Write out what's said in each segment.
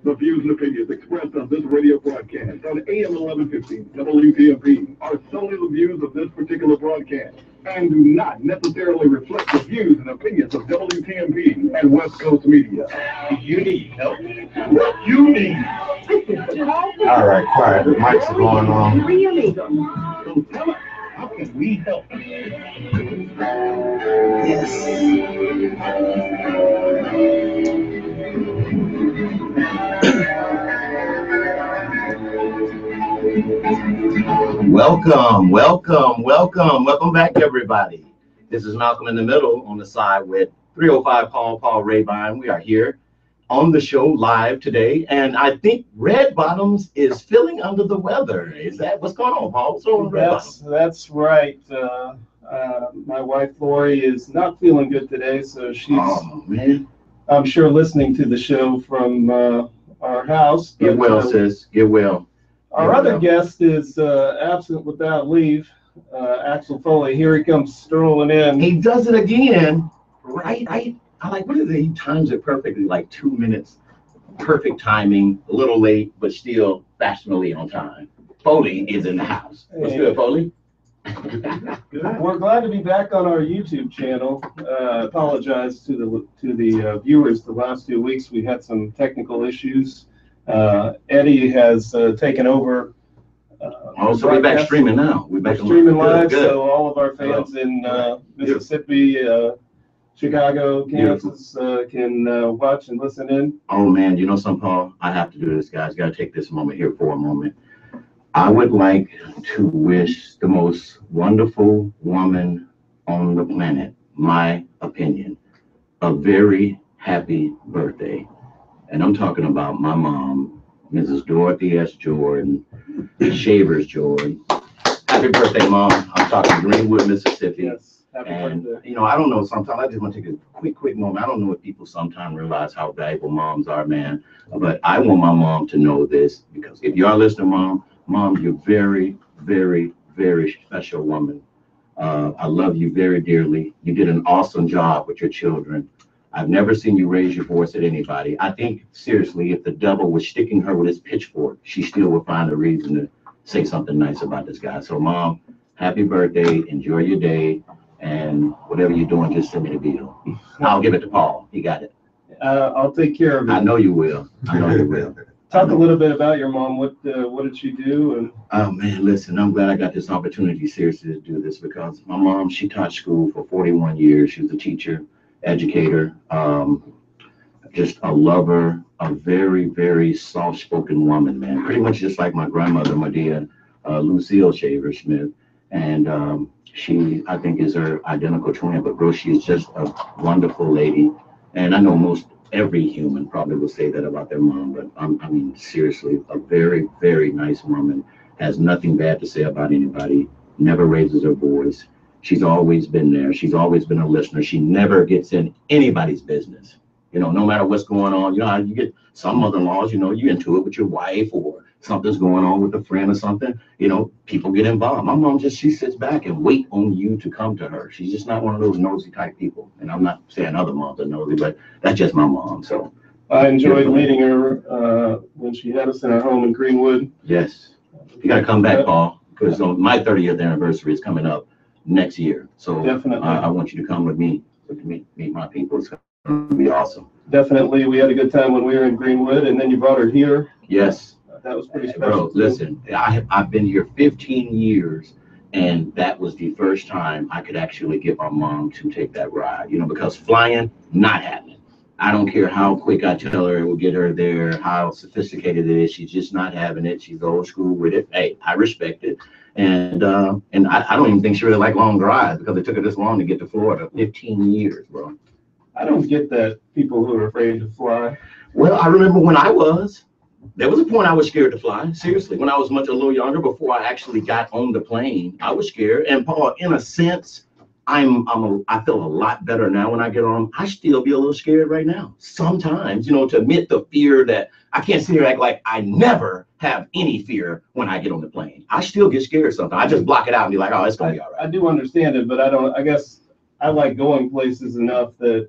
The views and opinions expressed on this radio broadcast on AM 1150 WTMP are solely the views of this particular broadcast and do not necessarily reflect the views and opinions of WTMP and West Coast Media. If you need help, what you need. All right, quiet. The mics are going on. Really? So tell us, how can we help? Welcome back, everybody. This is Malcolm in the Middle on the side with 305 Paul Rabine. We are here on the show live today, and I think Red Bottoms is feeling under the weather. Is that what's going on, Paul? What's going on, Red Bottoms? That's right. My wife Lori is not feeling good today, so she's, I'm sure, listening to the show from our house. Get well, sis. Get well. Our other guest is absent without leave. Axel Foley. Here he comes strolling in. He does it again. Right. I like, what is it? He times it perfectly, like 2 minutes. Perfect timing, a little late, but still fashionably on time. Foley is in the house. What's good, Foley? Good. We're glad to be back on our YouTube channel. Apologize to the viewers. The last 2 weeks we had some technical issues. Eddie has taken over. So we're back streaming now. We're back streaming live, good. So all of our fans in Mississippi, Chicago, Kansas can watch and listen in. Oh man, you know something, Paul? I have to do this, guys. Got to take this moment here for a moment. I would like to wish the most wonderful woman on the planet, my opinion, a very happy birthday. And I'm talking about my mom, Mrs. Dorothy S. Jordan, Shavers Jordan. Happy birthday, Mom. I'm talking Greenwood, Mississippi. Yes, happy birthday. You know, I don't know, sometimes I just want to take a quick moment. I don't know if people sometimes realize how valuable moms are, man. But I want my mom to know this, because if you are listening, Mom, you're very, very, very special woman. I love you very dearly. You did an awesome job with your children. I've never seen you raise your voice at anybody. I think, seriously, if the devil was sticking her with his pitchfork, she still would find a reason to say something nice about this guy. So, Mom, happy birthday. Enjoy your day. And whatever you're doing, just send me the bill. I'll give it to Paul. He got it. I'll take care of it. I know you will. Talk a little bit about your mom. What did she do? Oh man, listen, I'm glad I got this opportunity seriously to do this, because my mom, she taught school for 41 years. She was a teacher, educator, just a lover, a very, very soft-spoken woman, man. Pretty much just like my grandmother, my dear Lucille Shaver Smith. And she, I think, is her identical twin, but bro, she's just a wonderful lady. And I know most every human probably will say that about their mom, but I mean, seriously, a very, very nice woman, has nothing bad to say about anybody, never raises her voice. She's always been there. She's always been a listener. She never gets in anybody's business. You know, no matter what's going on, you know how you get some mother-in-laws, you know, you into it with your wife, or something's going on with a friend or something, you know, people get involved. My mom she sits back and wait on you to come to her. She's just not one of those nosy type people. And I'm not saying other moms are nosy, but that's just my mom. So I enjoyed meeting her when she had us in her home in Greenwood. Yes. You got to come back, Paul, because my 30th anniversary is coming up next year. So definitely, I want you to come with me to meet my people. It's going to be awesome. Definitely. We had a good time when we were in Greenwood, and then you brought her here. Yes. That was pretty special. Bro, listen, I've been here 15 years, and that was the first time I could actually get my mom to take that ride, you know, because flying, not happening. I don't care how quick I tell her it will get her there, how sophisticated it is. She's just not having it. She's old school with it. Hey, I respect it. And I don't even think she really liked long drives, because it took her this long to get to Florida. 15 years, bro. I don't get that, people who are afraid to fly. Well, I remember when there was a point I was scared to fly. Seriously, when I was a little younger, before I actually got on the plane, I was scared. And Paul, in a sense, I feel a lot better now when I get on. I still be a little scared right now. Sometimes, you know, to admit the fear that I can't sit here and act like I never have any fear when I get on the plane. I still get scared sometimes. I just block it out and be like, oh, it's gonna be all right. I do understand it, but I guess I like going places enough that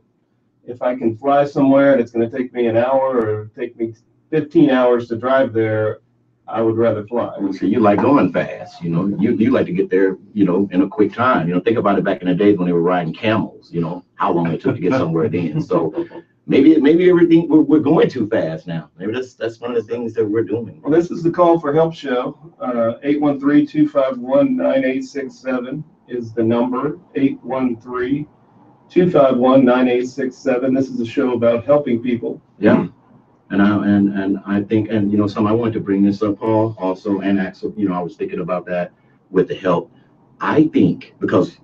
if I can fly somewhere and it's going to take me an hour or take me 15 hours to drive there, I would rather fly. So you like going fast, you know, you like to get there, you know, in a quick time. You know, think about it back in the days when they were riding camels, you know, how long it took to get somewhere then. So maybe everything we're going too fast now. Maybe that's one of the things that we're doing. Well, this is the Call for Help show. 813-251-9867 is the number. 813-251-9867. This is a show about helping people. Yeah. And I think, and you know, I wanted to bring this up, Paul, also, and Axel, you know, I was thinking about that with the help. I think because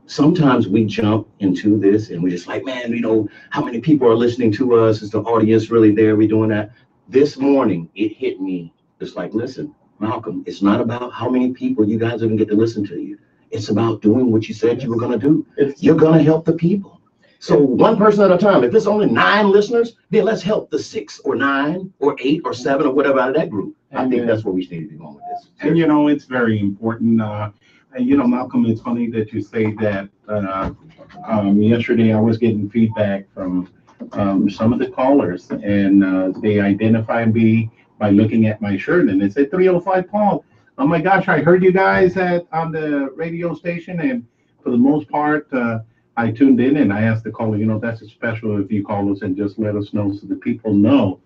sometimes we jump into this and we're just like, man, you know, how many people are listening to us? Is the audience really there? We're doing that. This morning, it hit me. It's like, listen, Malcolm, it's not about how many people you guys even get to listen to you. It's about doing what you said you were going to do. You're going to help the people. So one person at a time. If there's only 9 listeners, then let's help the 6 or 9 or 8 or 7 or whatever out of that group. I think that's where we need to be going with this. And you know, it's very important. And you know, Malcolm, it's funny that you say that. Yesterday, I was getting feedback from some of the callers, and they identified me by looking at my shirt, and they said 305 Paul. Oh my gosh, I heard you guys on the radio station, and for the most part, I tuned in and I asked the caller, you know, that's special if you call us and just let us know so that people know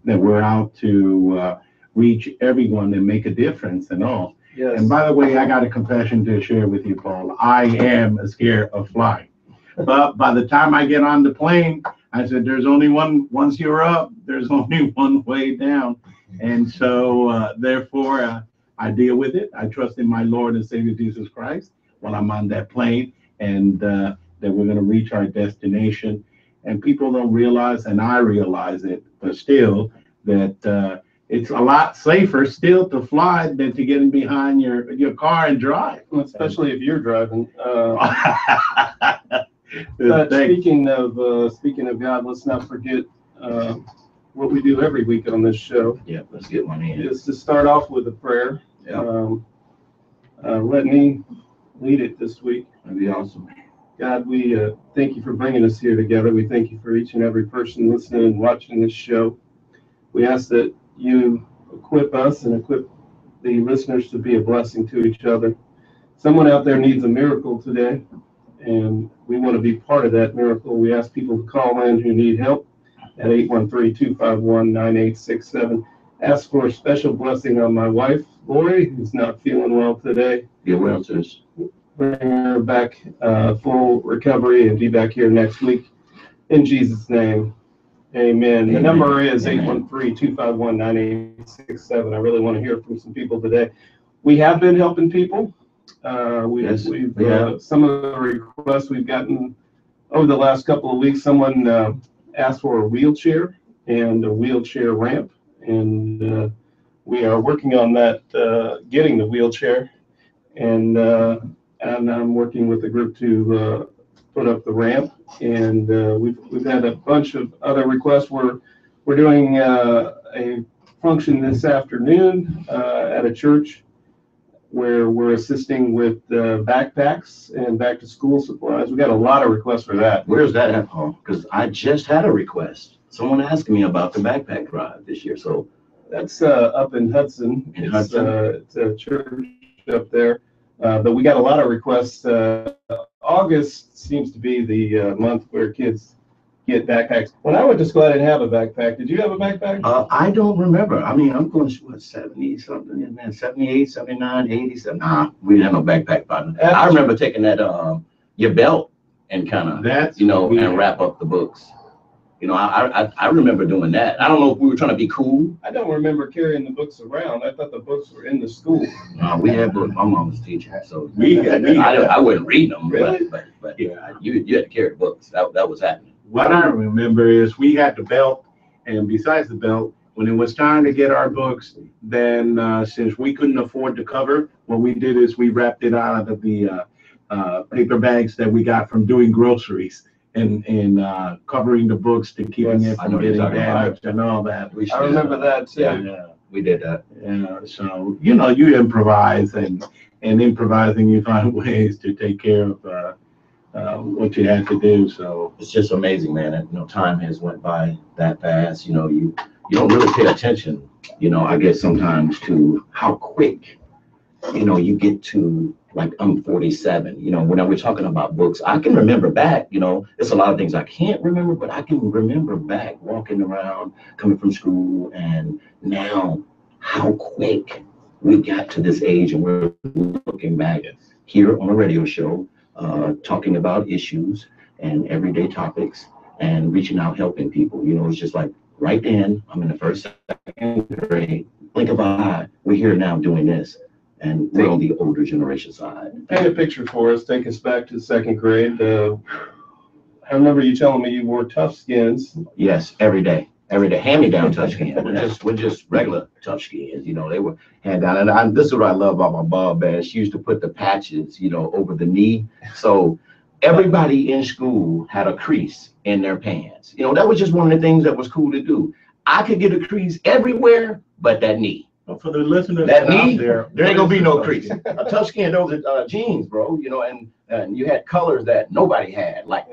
that we're out to reach everyone and make a difference and all. Yes. And by the way, I got a confession to share with you, Paul. I am scared of flying. But by the time I get on the plane, I said, there's only once you're up, there's only one way down. And so therefore, I deal with it. I trust in my Lord and Savior Jesus Christ while I'm on that plane, and that we're going to reach our destination. And people don't realize, and I realize it, but still, that it's a lot safer still to fly than to get in behind your car and drive. Especially if you're driving. But speaking of God, let's not forget what we do every week on this show. Yeah, let's get one in. Is to start off with a prayer. Yeah. Let me lead it this week. That'd be awesome. God, we thank you for bringing us here together. We thank you for each and every person listening and watching this show. We ask that you equip us and equip the listeners to be a blessing to each other. Someone out there needs a miracle today, and we want to be part of that miracle. We ask people to call in who need help at 813-251-9867. Ask for a special blessing on my wife, Lori, who's not feeling well today. Get well, sis. Bring her back full recovery and be back here next week. In Jesus' name, amen. The number is 813-251-9867. I really want to hear from some people today. We have been helping people. We've some of the requests we've gotten over the last couple of weeks, someone asked for a wheelchair and a wheelchair ramp. And we are working on that, getting the wheelchair. And I'm working with the group to put up the ramp, and we've had a bunch of other requests. We're doing a function this afternoon at a church where we're assisting with backpacks and back to school supplies. We got a lot of requests for that. Where's that at, Paul? Because I just had a request. Someone asked me about the backpack drive this year. So that's up in Hudson. It's a church up there. But we got a lot of requests. August seems to be the month where kids get backpacks. When I went to school, I didn't have a backpack. Did you have a backpack? I don't remember. I mean, I'm going to, 70 something, man, 78, 79, 80. Nah, we didn't have no backpack partner. I remember taking that, your belt and kind of, and wrap up the books. You know, I remember doing that. I don't know if we were trying to be cool. I don't remember carrying the books around. I thought the books were in the school. No, we had books. My mom was teaching, so I wouldn't read them. Really? But yeah, you had to carry books. That was happening. What I remember is we had the belt, and besides the belt, when it was time to get our books, then since we couldn't afford the cover, what we did is we wrapped it out of the paper bags that we got from doing groceries. And covering the books to keeping it from getting damaged and all that. I remember that too. Yeah, we did that. Yeah, so you improvise, and improvising you find ways to take care of what you had to do. So it's just amazing, man. And, time has went by that fast. You you don't really pay attention, I guess sometimes to how quick, you get to, like, I'm 47, when we're talking about books, I can remember back, there's a lot of things I can't remember, but I can remember back walking around, coming from school, and now how quick we got to this age, and we're looking back here on a radio show, talking about issues and everyday topics and reaching out, helping people. It's just like right then, I'm in the first, second grade, blink of an eye, we're here now doing this. And we're on the older generation side. Paint a picture for us. Take us back to second grade. I remember you telling me you wore Tough Skins. Yes, every day. Hand-me-down Tough Skins. We're just regular Tough Skins. They were hand-down. And this is what I love about my mom, man. She used to put the patches, over the knee. So everybody in school had a crease in their pants. That was just one of the things that was cool to do. I could get a crease everywhere but that knee. Well, for the listeners That out knee, there ain't gonna be no crease. A Tough Skin, those are jeans, bro. And you had colors that nobody had, like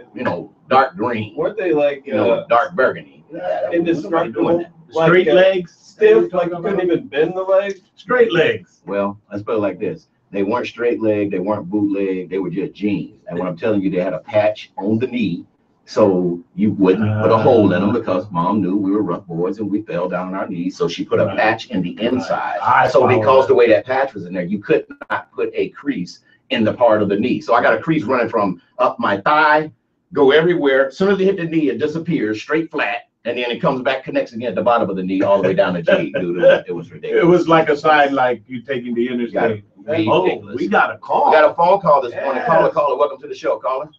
dark green, Weren't they like dark burgundy. indestructible? Straight legs, Stiff, like you couldn't even bend the leg? straight legs. Well, let's put it like this: they weren't straight leg, they weren't bootleg, they were just jeans. And when I'm telling you, they had a patch on the knee, so you wouldn't put a hole in them, because mom knew we were rough boys and we fell down on our knees. So she put a patch in the inside. So because the way that patch was in there, you could not put a crease in the part of the knee. So I got a crease running from up my thigh, go everywhere. As soon as it hit the knee, it disappears straight flat, and then it comes back, connects again at the bottom of the knee, all the way down the G. Dude, it was ridiculous. It was like a sign, like you taking the interstate. Oh, Ridiculous. we got a call. We got a phone call this morning. Yes. Caller, welcome to the show. Caller.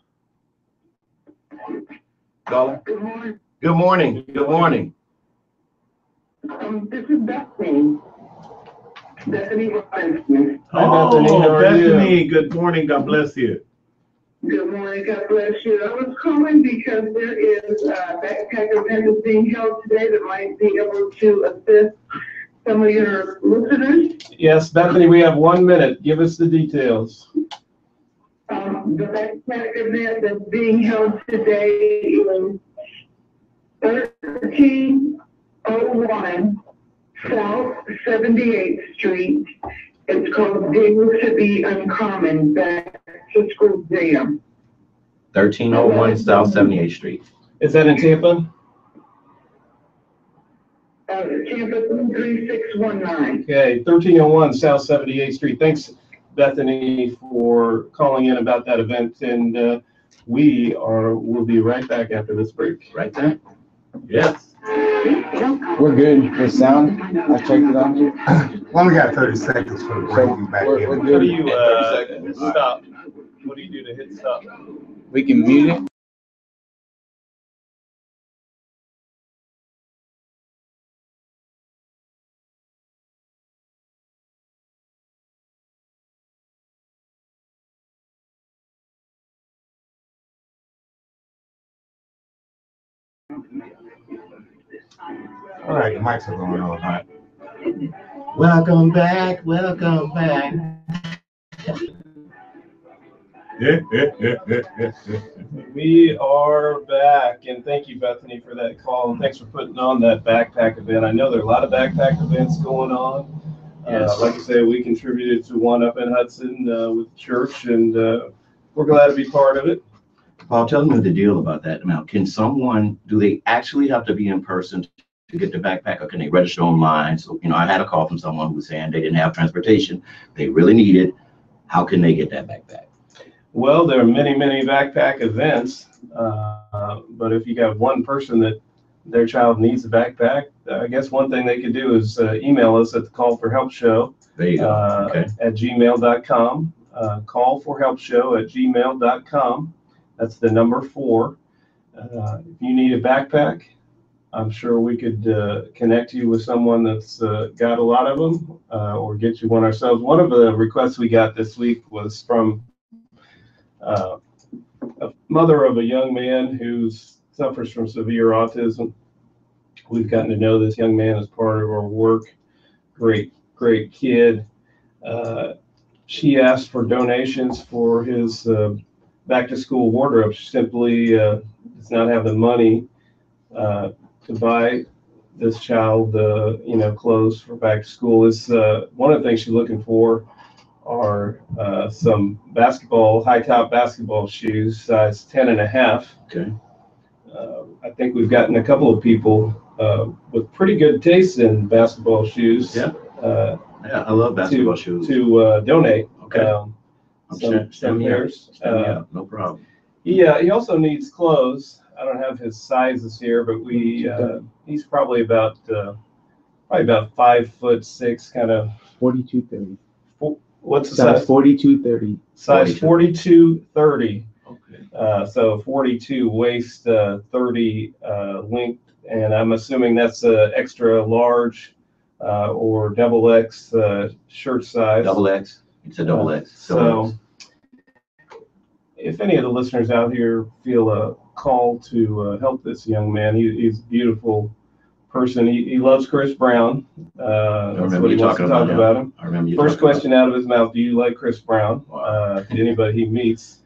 Good morning. Good morning. Good morning. This is Bethany. Bethany Robinson. Hi, Bethany. How Oh, are you? Bethany, good morning. God bless you. Good morning. God bless you. I was calling because there is a backpack event that's being held today that might be able to assist some of your listeners. Yes, Bethany, we have 1 minute. Give us the details. The backpack event that's being held today is 1301 South 78th Street. It's called Deal to Be Uncommon, Back to School Jam. 1301 South 78th Street. Is that in Tampa? Campus 3619. Okay, 1301 South 78th Street. Thanks, Bethany, for calling in about that event. And we'll be right back after this break. Right there. Yes. We're good with sound. I checked it out. Only got 30 seconds for the break. You back We're in. How good. do you 30 seconds. stop? What do you do to hit stop? We can mute it. All right, the mics are going on. All right. Welcome back. Welcome back. We are back, and thank you, Bethany, for that call, and thanks for putting on that backpack event. I know there are a lot of backpack events going on. Yes. Like I said, we contributed to one up in Hudson with the church, and we're glad to be part of it. Paul, tell me the deal about that. Now, do they actually have to be in person to get the backpack, or can they register online? So, I had a call from someone who was saying they didn't have transportation. They really need it. How can they get that backpack? Well, there are many, many backpack events, but if you got one person that their child needs a backpack, I guess one thing they could do is email us at the Call for Help Show There you go. Okay. at gmail.com. Callforhelpshow@gmail.com. That's the number 4. If you need a backpack, I'm sure we could connect you with someone that's got a lot of them, or get you one ourselves. One of the requests we got this week was from a mother of a young man who suffers from severe autism. We've gotten to know this young man as part of our work. Great kid. She asked for donations for his back to school wardrobe. She simply does not have the money to buy this child, clothes for back to school. Is one of the things she's looking for are some high top basketball shoes, size 10 and a half. Okay. I think we've gotten a couple of people with pretty good taste in basketball shoes. Yeah. Yeah, I love basketball shoes. To donate. Okay. Some pairs. No problem. He also needs clothes. I don't have his sizes here, but he's probably about 5'6", kind of 42-30. What's the Size size? 42-30. Size 42-30. Okay. So 42 waist, 30 length, and I'm assuming that's extra large or double X shirt size. Double X. It's a double X. So if any of the listeners out here feel a call to help this young man, he's a beautiful person. He loves Chris Brown. That's what he wants to talk about him. I remember you. First question out of his mouth: do you like Chris Brown? Wow. Anybody he meets.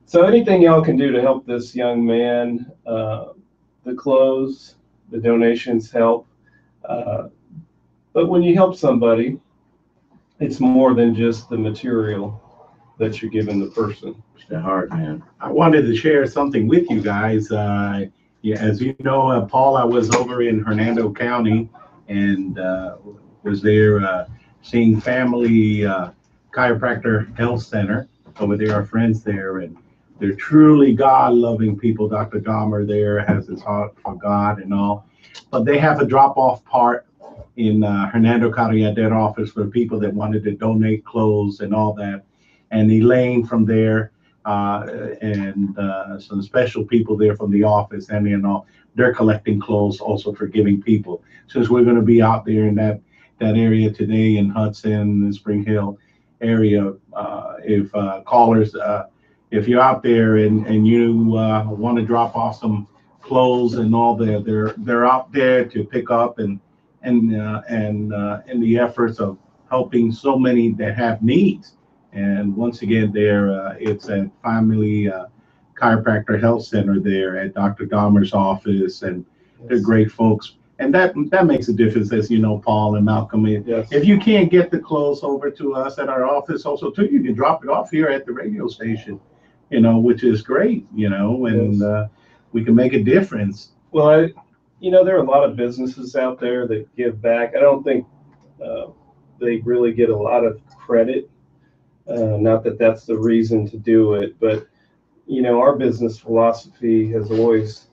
So anything y'all can do to help this young man, the clothes, the donations help. But when you help somebody, it's more than just the material that you're giving the person. It's the heart, man. I wanted to share something with you guys. As you know, Paul, I was over in Hernando County and was there seeing Family Chiropractor Health Center. Over there, our friends there, and they're truly God-loving people. Dr. Dahmer there has his heart for God and all. But they have a drop-off part in Hernando County at their office for people that wanted to donate clothes and all that. And Elaine from there and some special people there from the office and all, they're collecting clothes also for giving people. Since we're going to be out there in that area today in Hudson and Spring Hill area, if callers, if you're out there and you want to drop off some clothes and all that, they're out there to pick up and in the efforts of helping so many that have needs. And once again, it's at Family Chiropractor Health Center there at Dr. Dahmer's office, and they're great folks. And that makes a difference, as you know, Paul and Malcolm. Yes. If you can't get the clothes over to us at our office, also too, you can drop it off here at the radio station, which is great, and Yes. We can make a difference. Well, there are a lot of businesses out there that give back. I don't think they really get a lot of credit. Not that that's the reason to do it, but our business philosophy has always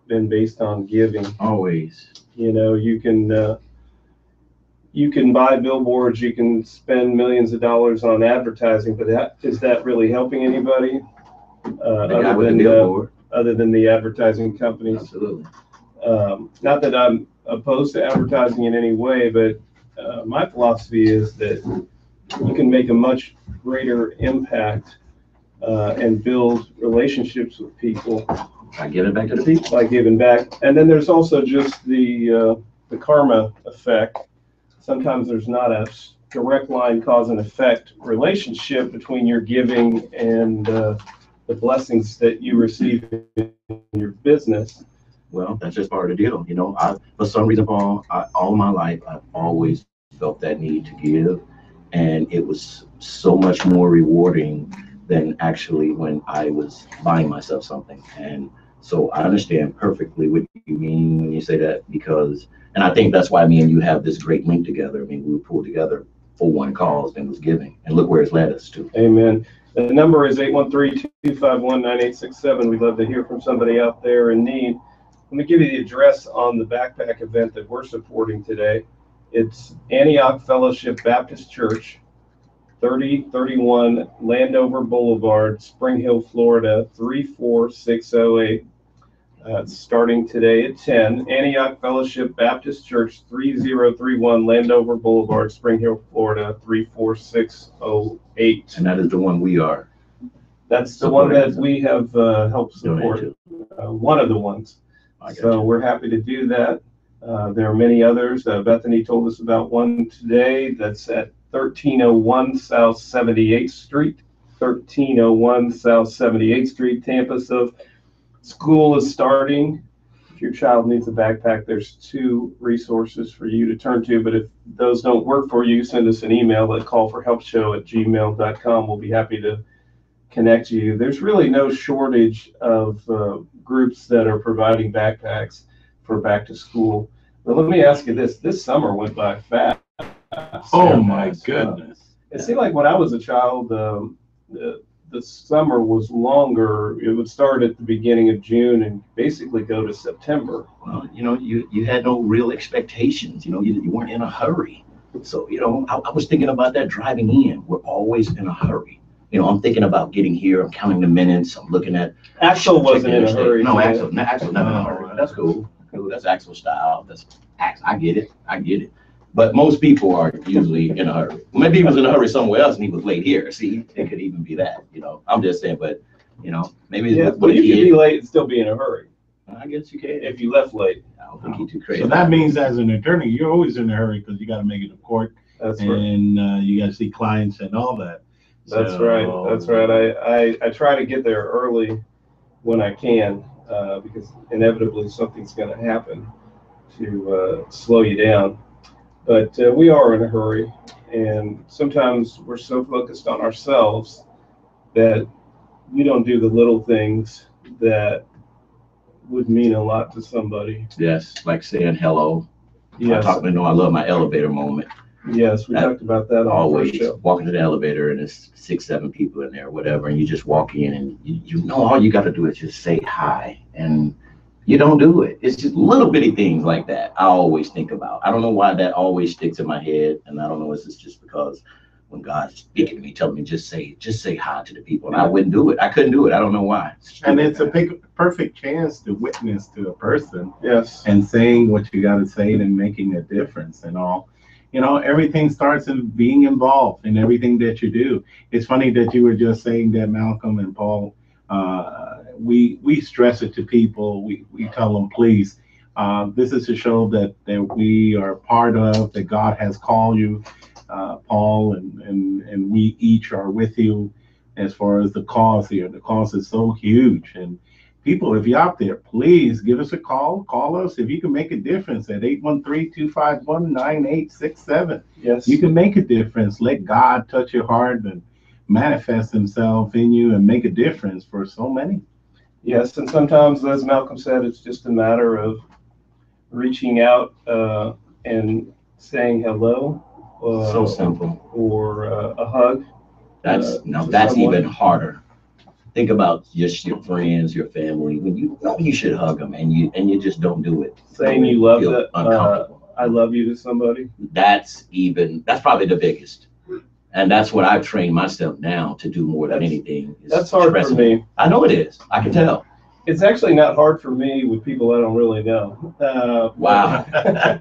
been based on giving. Always. You can buy billboards, you can spend millions of dollars on advertising, but is that really helping anybody? Other than the advertising companies? Absolutely. Not that I'm opposed to advertising in any way, but my philosophy is that you can make a much greater impact and build relationships with people I give it back to the people. by giving back. And then there's also just the karma effect. Sometimes there's not a direct line cause and effect relationship between your giving and the blessings that you receive in your business. Well, that's just part of the deal. For some reason, Paul, all my life, I've always felt that need to give. And it was so much more rewarding than actually when I was buying myself something. And so I understand perfectly what you mean when you say that, and I think that's why me and you have this great link together. I mean, we were pulled together for one cause and was giving, and look where it's led us to. Amen. The number is 813-251-9867. We'd love to hear from somebody out there in need. Let me give you the address on the backpack event that we're supporting today. It's Antioch Fellowship Baptist Church, 3031 Landover Boulevard, Spring Hill, Florida, 34608. Starting today at 10. Antioch Fellowship Baptist Church, 3031 Landover Boulevard, Spring Hill, Florida, 34608. And that is the one we are. That's the one that we have helped support. One of the ones. So we're happy to do that. There are many others. Bethany told us about one today that's at 1301 South 78th Street. 1301 South 78th Street, Tampa. So school is starting. if your child needs a backpack, there's 2 resources for you to turn to. But if those don't work for you, send us an email at callforhelpshow@gmail.com. We'll be happy to connect you. There's really no shortage of groups that are providing backpacks for back to school. But let me ask you this: this summer went by fast. Oh my goodness. It seemed like when I was a child, the summer was longer. It would start at the beginning of June and basically go to September. Well, you had no real expectations. You weren't in a hurry. So, I was thinking about that driving in. We're always in a hurry. I'm thinking about getting here. I'm counting the minutes. I'm looking at. Axel wasn't in a hurry. No, Axel never in a hurry. That's cool. That's Axel style. I get it. But most people are usually in a hurry. Maybe he was in a hurry somewhere else and he was late here. See, it could even be that. I'm just saying. But maybe Yeah, it's but you could be late and still be in a hurry I guess you can. if you left late. I don't think he's too crazy. So that means as an attorney, you're always in a hurry because you got to make it to court That's right. and you got to see clients and all that. That's So- right. That's right. I try to get there early when I can because inevitably something's going to happen to slow you down. But we are in a hurry, and sometimes we're so focused on ourselves that we don't do the little things that would mean a lot to somebody. Yes, like saying hello. Yes, I love my elevator moment. yes, we That- talked about that on the Always first show. walking to the elevator and there's 6, 7 people in there, whatever, and you just walk in and all you got to do is just say hi, and you don't do it. It's just little bitty things like that I always think about. I don't know why that always sticks in my head, and I don't know if it's just because when God's speaking to me, telling me just say hi to the people, and I wouldn't do it. I couldn't do it. I don't know why. And it's a perfect chance to witness to a person Yes, and saying what you got to say and making a difference and all. Everything starts in being involved in everything that you do. It's funny that you were just saying that, Malcolm and Paul. We stress it to people. We tell them, please, this is a show that we are part of, that God has called you, Paul, and we each are with you as far as the cause here. The cause is so huge. And people, if you're out there, please give us a call. Call us if you can make a difference at 813-251-9867. yes. You can make a difference. Let God touch your heart and manifest himself in you and make a difference for so many. Yes, and sometimes, as Malcolm said, it's just a matter of reaching out and saying hello. So simple. Or a hug. That's to that's someone. even harder. Think about just your friends, your family. When you know you should hug them, and you just don't do it. Saying you love Feel that, uncomfortable. I love you to somebody. That's probably the biggest, and that's what I've trained myself now to do more than anything. is That's hard for expressing it. me. I know it is. I can tell. It's actually not hard for me with people I don't really know. Wow.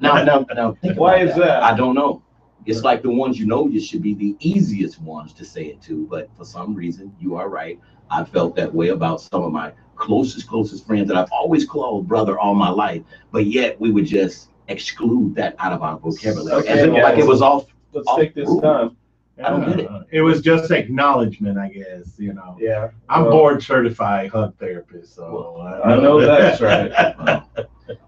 Now, think Why about is that? I don't know. It's like the ones you should be the easiest ones to say it to, but for some reason, you are right. I felt that way about some of my closest friends that I've always called brother all my life, but yet we would just exclude that out of our vocabulary. Okay, As if like it was off. Let's take this time. I don't get it. It was just acknowledgement, I guess, Yeah. I'm Well, board certified hug therapist, so. I know that's right.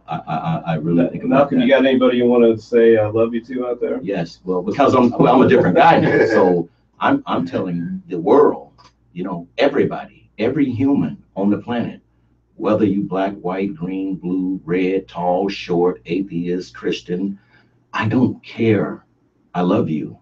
I really think about Malcolm, that. you got anybody you want to say I love you to out there? Yes, well, because I'm a different guy now, so I'm telling the world, everybody, every human on the planet, whether you black, white, green, blue, red, tall, short, atheist, Christian, I don't care. I love you,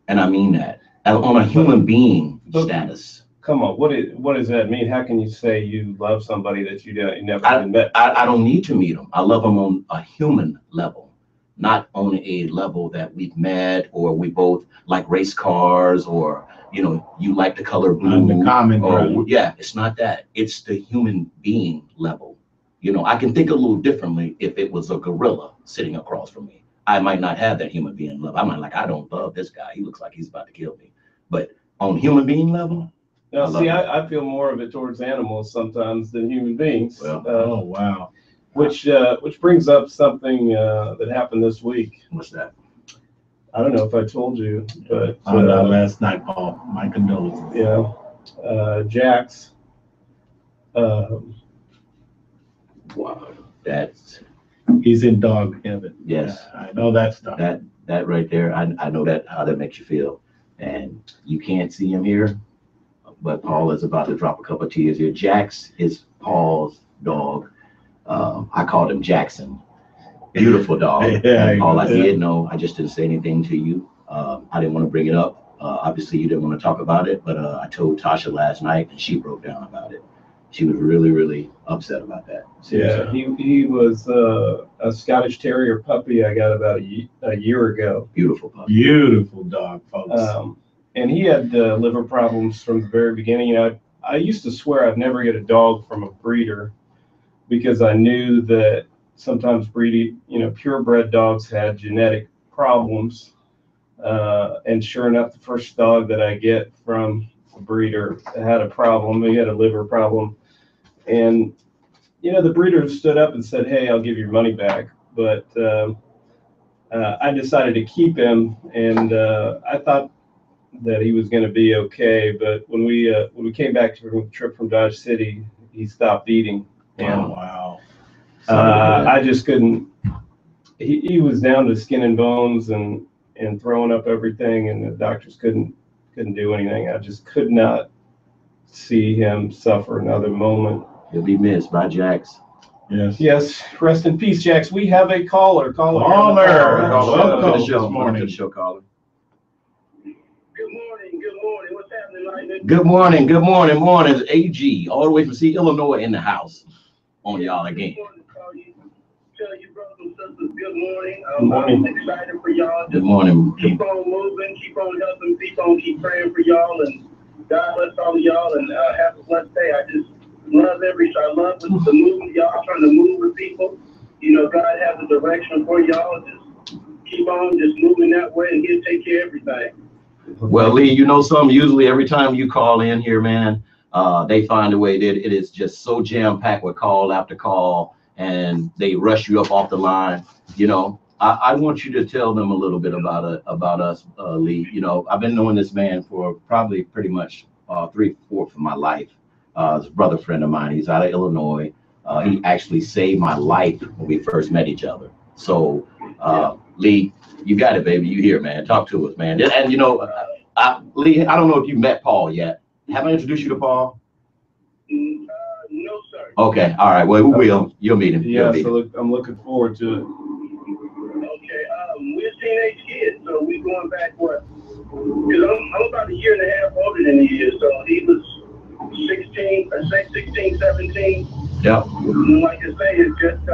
and I mean that. And on a human being status, Come on, what does that mean? How can you say you love somebody that you never even met? I don't need to meet them. I love them on a human level, not on a level that we've met or we both like race cars or you like the color blue. On the common or, ground. yeah, it's not that. It's the human being level. I can think a little differently if it was a gorilla sitting across from me. I might not have that human being level. I might I don't love this guy. He looks like he's about to kill me. But on human being level, Now, I love see, it. I feel more of it towards animals sometimes than human beings. Well, Oh, wow. Which brings up something that happened this week. what's that? I don't know if I told you, but Found out last night, Paul. My condolences. Jax Wow. That's, He's in dog heaven. yes, I know that stuff. that right there, I know that, how that makes you feel. And you can't see him here, but Paul is about to drop a couple of tears here. Jax is Paul's dog. I called him Jackson. Beautiful dog. Yeah, And Paul, I yeah. did know, I just didn't say anything to you. I didn't want to bring it up. Obviously, you didn't want to talk about it, but I told Tasha last night and she broke down about it. She was really, really upset about that. Yeah, he was a Scottish Terrier puppy I got about a year ago. Beautiful puppy. Beautiful dog, folks. And he had liver problems from the very beginning. You know, I used to swear I'd never get a dog from a breeder because I knew that sometimes purebred dogs had genetic problems. And sure enough, the first dog that I get from a breeder had a problem. He had a liver problem. And, you know, the breeder stood up and said, "Hey, I'll give your money back." But I decided to keep him, and I thought that he was going to be okay. But when we came back from the trip from Dodge City, he stopped eating. And Wow. I just couldn't. He was down to skin and bones and throwing up everything, and the doctors couldn't do anything. I just could not see him suffer another moment. He'll be missed by Jax. Yes. Yes, rest in peace, Jax. We have a caller. Caller. Welcome Welcome to the this show. morning. Welcome to the show, caller. Good morning. Good morning. What's happening, Lightning? Good morning. Good morning. Morning. It's AG, all the way from Illinois in the house on y'all again. Tell you brothers and sisters, good morning. Good morning. I'm excited for y'all. Good morning. Keep on moving, keep on helping people, keep praying for y'all, and God bless all of y'all, and have a blessed day. I just love I love the movement y'all are trying to move with people. You know, God has a direction for y'all. Just keep on just moving that way, and He'll take care of everything. Well, Lee, you know something? Usually every time you call in here, man, they find a way. It is just so jam-packed with call after call, and they rush you up off the line. You know, I want you to tell them a little bit about us, Lee. You know, I've been knowing this man for probably pretty much 3/4 of my life. He's a brother friend of mine. He's out of Illinois. He actually saved my life when we first met each other. So, Lee, you got it, baby. You here, man. Talk to us, man. And you know, Lee, I don't know if you met Paul yet. Have I introduced you to Paul? No, sir. Okay. All right. Well, we will. You'll meet him. Yeah, so I'm looking forward to it. Okay, we're teenage kids, so we going back what? Because I'm about a year and a half older than he is, so he was 16, 17. Yeah. And like I say, it's just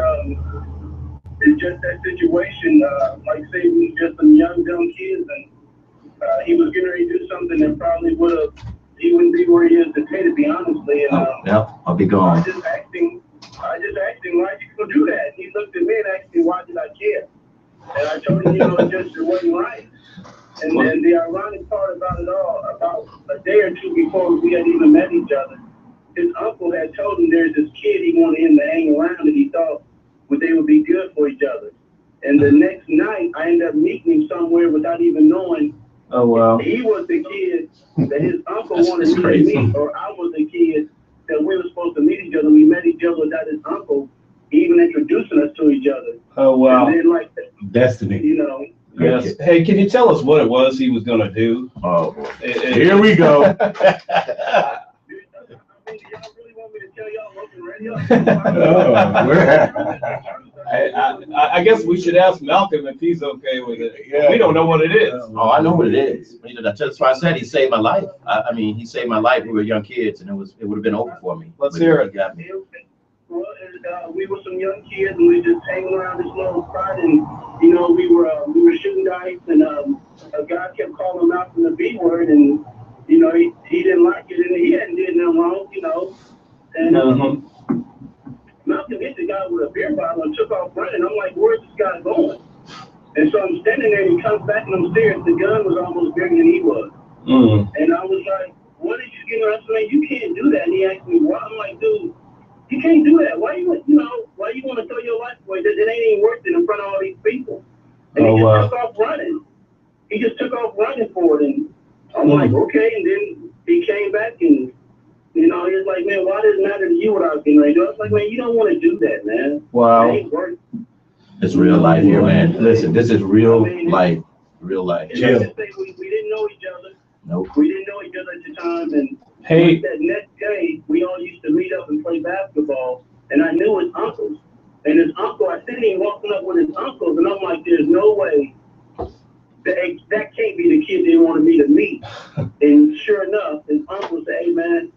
that situation. Like I say, we just some young, dumb kids, and he was getting ready to do something that probably he wouldn't be where he is today, to be honestly. And yeah, I'll be gone. I just asked him, why you gonna do that? And he looked at me and asked me, why did I care? And I told him, you know, it wasn't right. And then the ironic part about it all, about a day or two before we had even met each other, his uncle had told him there's this kid he wanted him to hang around, and he thought they would be good for each other. And the next night, I ended up meeting him somewhere without even knowing. Oh, wow. He was the kid that his uncle wanted That's me crazy. to meet, or I was the kid that we were supposed to meet each other. We met each other without his uncle even introducing us to each other. Oh, wow. And then, like, Destiny. you know, Yes. Hey, can you tell us what it was he was going to do? Oh, Here we go. I mean, do y'all really want me to tell y'all local radio? I guess we should ask Malcolm if he's okay with it. Yeah. We don't know what it is. oh, I know what it is. You know, that's why I said he saved my life. I mean, he saved my life. We were young kids, and it would have been over for me. Let's But hear he it. got me. Well, we were some young kids, and we just hanging around this little spot, and you know, we were shooting dice, and a guy kept calling him out from the B word, and you know, he didn't like it, and he hadn't did nothing wrong, you know, and Malcolm hit the guy with a beer bottle and took off running. I'm like, where's this guy going? And so I'm standing there, and he comes back, and I'm serious. The gun was almost bigger than he was, and I was like, what did you get? I said, man, you can't do that. And he asked me why. I'm like, dude, you can't do that. Why you want to throw your life away? It ain't even worth it in front of all these people. And he just took off running. He just took off running for it. And I'm like, okay. And then he came back and You know, he's like, man, why does it matter to you what I was getting ready to do? I was like, man, you don't want to do that, man. It Wow. ain't worth. It's real life here, man. Listen, this is real life, real life. And let's just say we didn't know each other. Nope. We didn't know each other at the time, and Hey, that next day, we all used to meet up and play basketball, and I knew his uncles. And his uncle, I seen him walking up with his uncles, and I'm like, there's no way that can't be the kid they wanted me to meet. And sure enough, his uncle said, hey, man,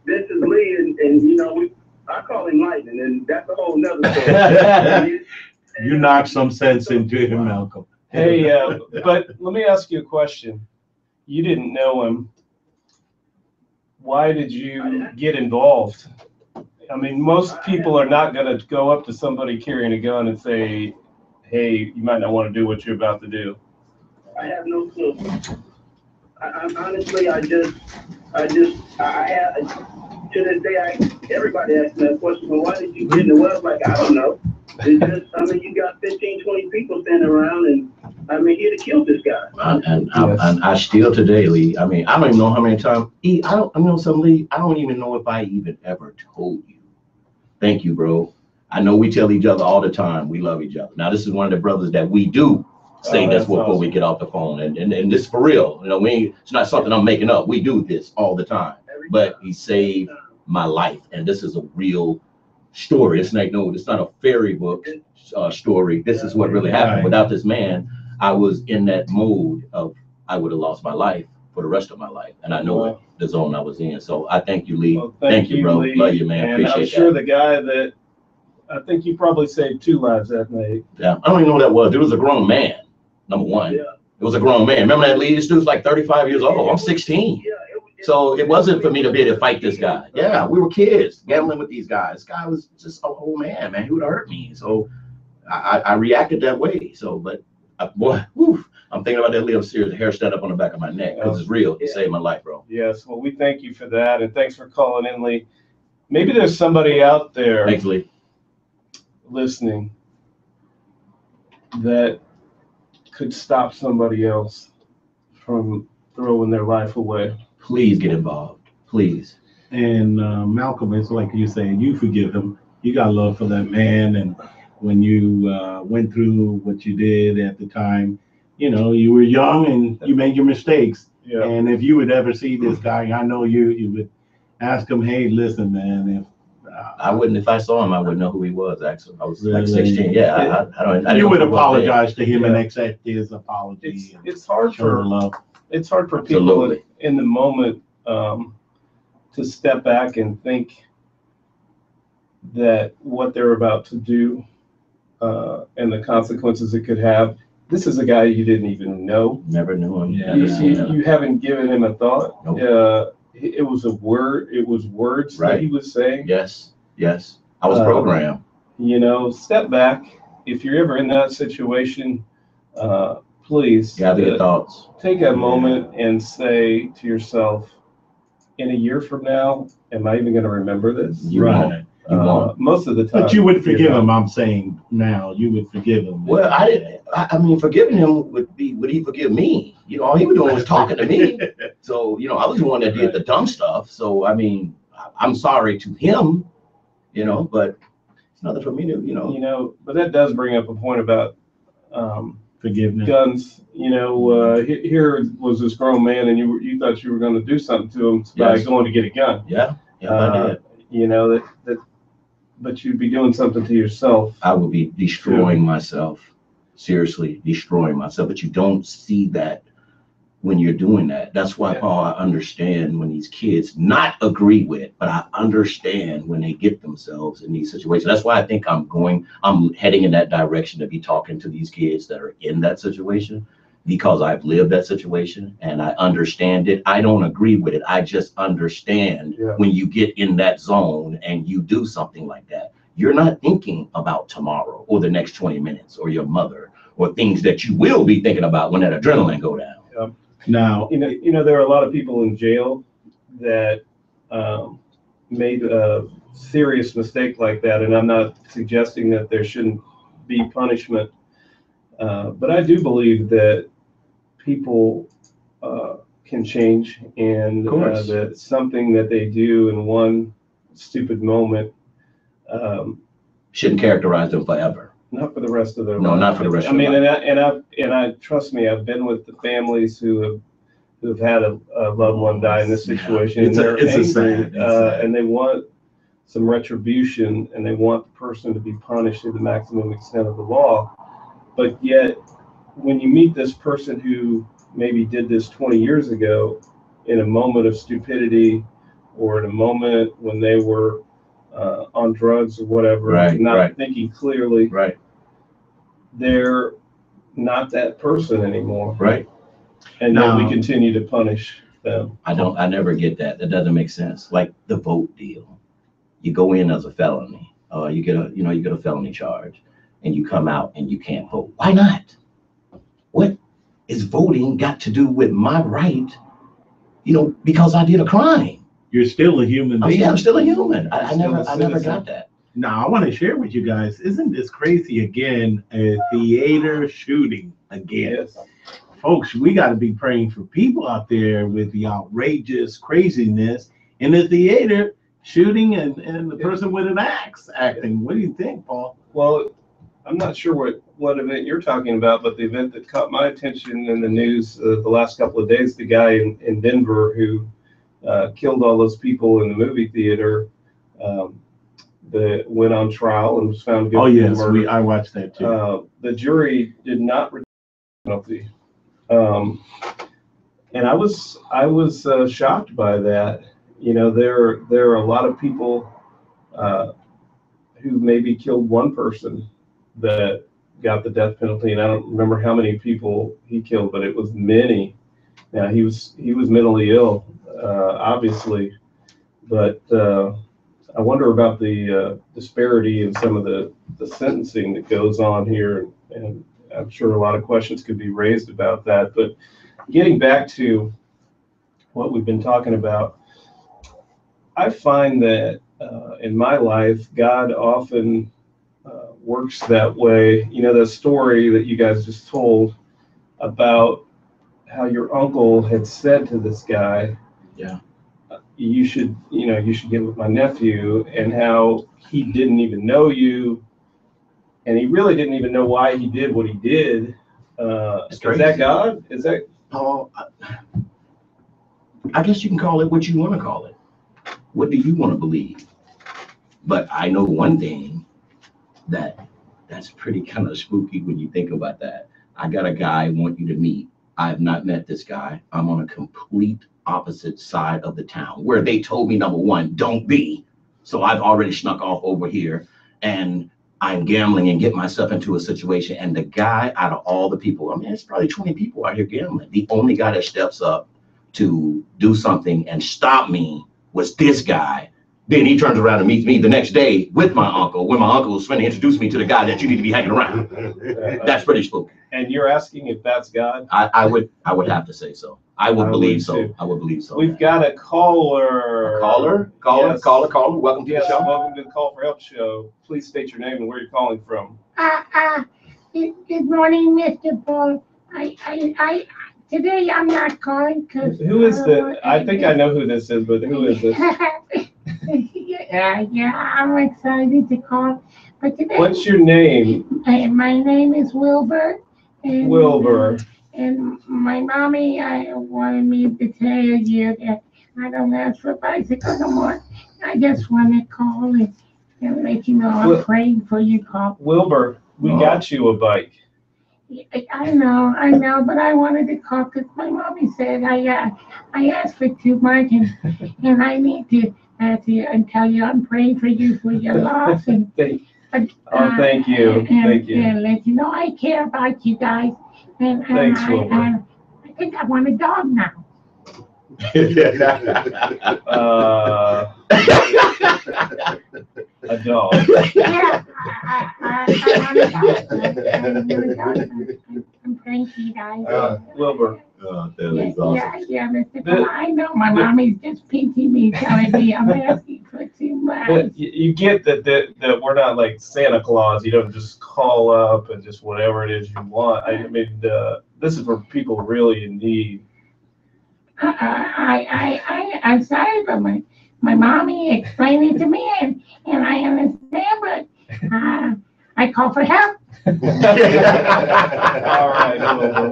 this is Lee, and you know, I call him Lightning, and that's a whole nother story. You knocked some sense into him, Malcolm. hey, but let me ask you a question. You didn't know him. Why did you get involved? I mean, most people are not going to go up to somebody carrying a gun and say, hey, you might not want to do what you're about to do. I have no clue. I honestly, I have, to this day, everybody asks me that question, well, why did you get in the well? Like, I don't know. It's just, I mean, you got 15, 20 people standing around, and I mean, he'd have killed this guy. And I still today, Lee. I mean, I don't even know how many times. I know something, Lee. I don't even know if I even ever told you. Thank you, bro. I know we tell each other all the time we love each other. Now, this is one of the brothers that we do say this before awesome. we get off the phone, and this is for real. You know, it's not something I'm making up. We do this all the time. But he saved my life, and this is a real story. It's not a fairy book story. This is what really happened. Right. Without this man, I was in that mode of I would have lost my life for the rest of my life, and I know it, the zone I was in. So I thank you, Lee. Well, thank you, bro. Lee. Love you, man. And Appreciate I'm sure that. the guy that, I think you probably saved 2 lives that night. Yeah, I don't even know who that was. It was a grown man. Number one, Yeah. it was a grown man. Remember that, Lee? This dude's like 35 years old. I'm 16. Yeah, So it wasn't for me to be able to fight this guy. Yeah, we were kids gambling with these guys. This guy was just a whole man, He would have hurt me. So I reacted that way. So, but boy, whew, I'm thinking about that, Lee. I'm serious. The hair stood up on the back of my neck because it's real. It saved my life, bro. Yes, well, we thank you for that, and thanks for calling in, Lee. Maybe there's somebody out there Thanks, Lee. listening that could stop somebody else from throwing their life away. Please get involved. Please. And Malcolm, it's like you saying, you forgive him. You got love for that man. And when you went through what you did at the time, you know, you were young and you made your mistakes. Yeah. And if you would ever see this guy, I know you would ask him, hey, listen, man, if I wouldn't, if I saw him, I wouldn't know who he was, actually. I was like Really? 16. Yeah, I don't. you would know who he was apologize to him and Yeah. accept his apology. It's hard show for love. it's hard for people Absolutely. in the moment to step back and think that what they're about to do and the consequences it could have. This is a guy you didn't even know. Never knew him. Yeah. Never seen him. You haven't given him a thought. Nope. It was a word. It was words that Right. he was saying. Yes. I was programmed. You know, step back. If you're ever in that situation, please Gather your thoughts. take a moment and say to yourself, in a year from now, am I even going to remember this? You Right. won't. You won't. Most of the time. But you would forgive know. him, I'm saying now, you would forgive him. Well, I mean, forgiving him would he forgive me? You know, all he was doing was talking to me. So, you know, I was the one that did the dumb stuff. So, I mean, I'm sorry to him, you know, but it's nothing for me to, you know. But that does bring up a point about Forgiveness. guns. Here was this grown man, and you thought you were going to do something to him by Yes. going to get a gun. Yeah, I did. But you'd be doing something to yourself. I would be destroying myself, seriously destroying myself. But you don't see that when you're doing that. That's why, Yeah. Paul, I understand when these kids not agree with, but I understand when they get themselves in these situations. That's why I think I'm heading in that direction to be talking to these kids that are in that situation, because I've lived that situation and I understand it. I don't agree with it. I just understand when you get in that zone and you do something like that. You're not thinking about tomorrow or the next 20 minutes or your mother or things that you will be thinking about when that adrenaline go down. Now, There are a lot of people in jail that made a serious mistake like that, and I'm not suggesting that there shouldn't be punishment, but I do believe that people can change, and that something that they do in one stupid moment shouldn't characterize them forever. not for the rest of their No, life. not for the rest I of mean, their life. and I trust me, I've been with the families who've had a loved one die in this situation. It's and they're sad. and they want some retribution, and they want the person to be punished to the maximum extent of the law. But yet, when you meet this person who maybe did this 20 years ago in a moment of stupidity, or in a moment when they were on drugs or whatever, not thinking clearly, they're not that person anymore. Right. And then we continue to punish them. I never get that. That doesn't make sense. Like the vote deal. You go in as a felony, you get a felony charge, and you come out and you can't vote. Why not? What is voting got to do with my right? Because I did a crime. You're still a human being. I'm still a human. I never got that. Now, I want to share with you guys, isn't this crazy again? A theater shooting again. Yes. Folks, we got to be praying for people out there with the outrageous craziness in the theater shooting, and the person with an axe acting. What do you think, Paul? Well, I'm not sure what event you're talking about, but the event that caught my attention in the news the last couple of days, the guy in Denver who killed all those people in the movie theater, that went on trial and was found guilty. Oh yes, of murder. I watched that too. The jury did not return guilty, and I was shocked by that. There are a lot of people who maybe killed one person that got the death penalty, and I don't remember how many people he killed, but it was many. Now he was mentally ill, obviously, but I wonder about the disparity in some of the sentencing that goes on here, and I'm sure a lot of questions could be raised about that. But getting back to what we've been talking about, I find that in my life, God often works that way. The story that you guys just told about how your uncle had said to this guy, you should get with my nephew, and how he didn't even know you, and he really didn't even know why he did what he did. Is that God? Is that Paul? I guess you can call it what you want to call it. What do you want to believe? But I know one thing, that's pretty kind of spooky when you think about that. I got a guy I want you to meet. I have not met this guy. I'm on a complete opposite side of the town where they told me, number one, don't be. So I've already snuck off over here, and I'm gambling and get myself into a situation. And the guy, out of all the people, it's probably 20 people out here gambling, the only guy that steps up to do something and stop me was this guy. Then he turns around and meets me the next day with my uncle, when my uncle was trying to introduce me to the guy that you need to be hanging around. That's pretty spooky. And you're asking if that's God? I would have to say so. I would believe so. I would believe so. We've got a caller. Caller. Yes. Welcome to the show. Welcome to the Call for Help show. Please state your name and where you're calling from. Good morning, Mr. Paul. Today I'm not calling because. Who is the? I think I know who this is, but who is this? Yeah, I'm excited to call. But today, what's your name? My name is Wilbur. And, Wilbur. And my mommy wanted me to tell you that I don't ask for bicycles no more. I just want to call and let you know I'm praying for you, Carl. Wilbur, we got you a bike. I know, but I wanted to call because my mommy said I asked for too much, and I need to ask you and tell you I'm praying for you for your loss. And, thank you. Thank you. And let you know I care about you guys. And thanks, Wilbur. I think I want a dog now. A dog. Yeah, I want a dog. I'm praying for you guys. Wilbur. That is awesome. Yeah, Mr. Paul, I know my mommy's just pinching me, telling me I'm asking for too much. But you get that we're not like Santa Claus. You don't just call up and just whatever it is you want. I mean, this is for people really in need. I'm sorry, but my mommy explained it to me, and I understand, but I call for help. All right,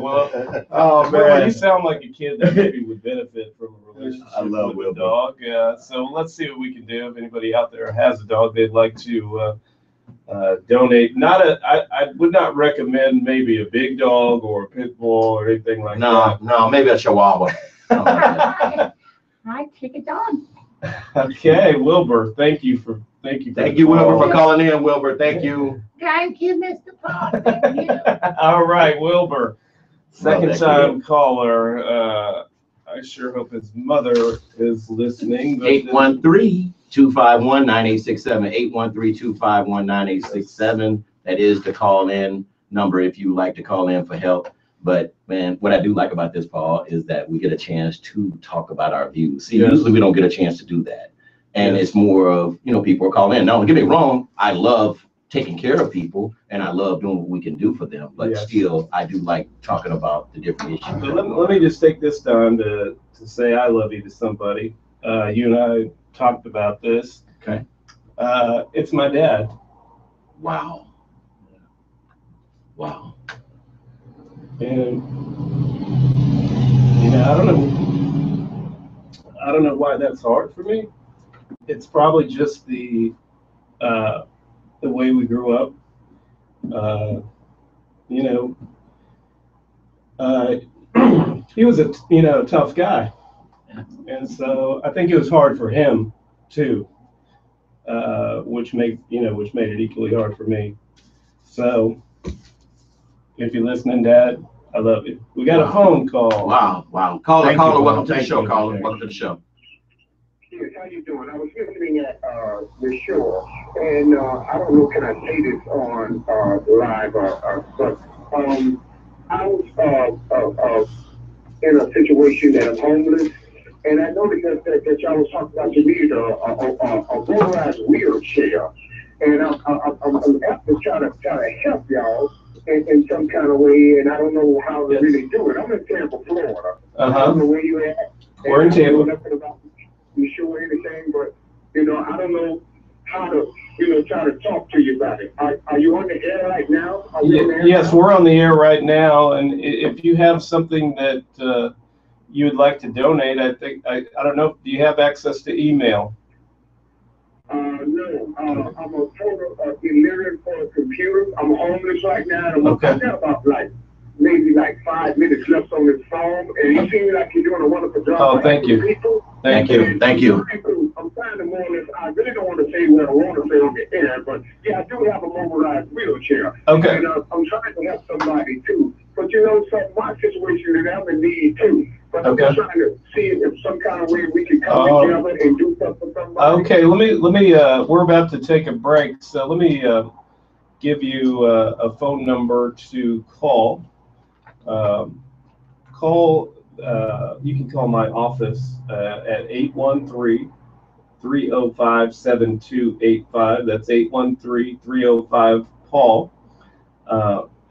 well, Oh, Wilbur, you man. sound like a kid that maybe would benefit from a relationship I love with a Wilbur. dog. So let's see what we can do. If anybody out there has a dog they'd like to donate, I would not recommend maybe a big dog or a pit bull or anything like No, maybe a Chihuahua. I take a dog. that. Okay, Wilbur, thank you, Wilbur, for calling in, Wilbur. Thank you. Thank you, Mr. Paul. Thank you. All right, Wilbur, second that time caller. I sure hope his mother is listening. but- 813-251-9867, 813-251-9867. That is the call-in number if you like to call in for help. But man, what I do like about this, Paul, is that we get a chance to talk about our views. See, Yes. usually we don't get a chance to do that. And it's more of, people are calling in. Now, don't get me wrong, I love taking care of people and I love doing what we can do for them. But Yes. still, I do like talking about the different issues. But let me just take this time to say I love you to somebody. You and I talked about this. Okay. It's my dad. Wow. Wow. And I don't know why that's hard for me. It's probably just the way we grew up. He was a tough guy, and so I think it was hard for him too, which made it equally hard for me. So if you're listening, Dad, I love you. We got a phone call. Wow. Caller, Thank you, welcome to the thank show, you. caller. Welcome to the show. Yes, how you doing? I was listening at the show, and I don't know, can I say this on live, but I was in a situation that I'm homeless, and I know that y'all was talking about you need a motorized wheelchair, and I'm after trying to help y'all in some kind of way, and I don't know how to really do it. I'm in Tampa, Florida. I don't know where you at. We're in Tampa. Nothing about you sure anything, but I don't know how to try to talk to you about it. Are you on the air right now? Are you on the air Yes, now? we're on the air right now, and if you have something that you would like to donate, I don't know, do you have access to email? No, I'm a total illiterate for a computer. I'm homeless right now. And Okay. I've got about maybe 5 minutes left on this phone, and you seem like you're doing a wonderful job. Oh, for thank you. helping people. Thank you. I'm trying to more or less, I really don't want to say what I want to say on the air, but yeah, I do have a motorized wheelchair. Okay. And I'm trying to help somebody too. But my situation is I'm in need too. But I'm just trying to see if some kind of way we can come together and do something for somebody. Okay, let me, we're about to take a break, so let me give you a phone number to call. You can call my office at 813-305-7285. That's 813-305-PAUL.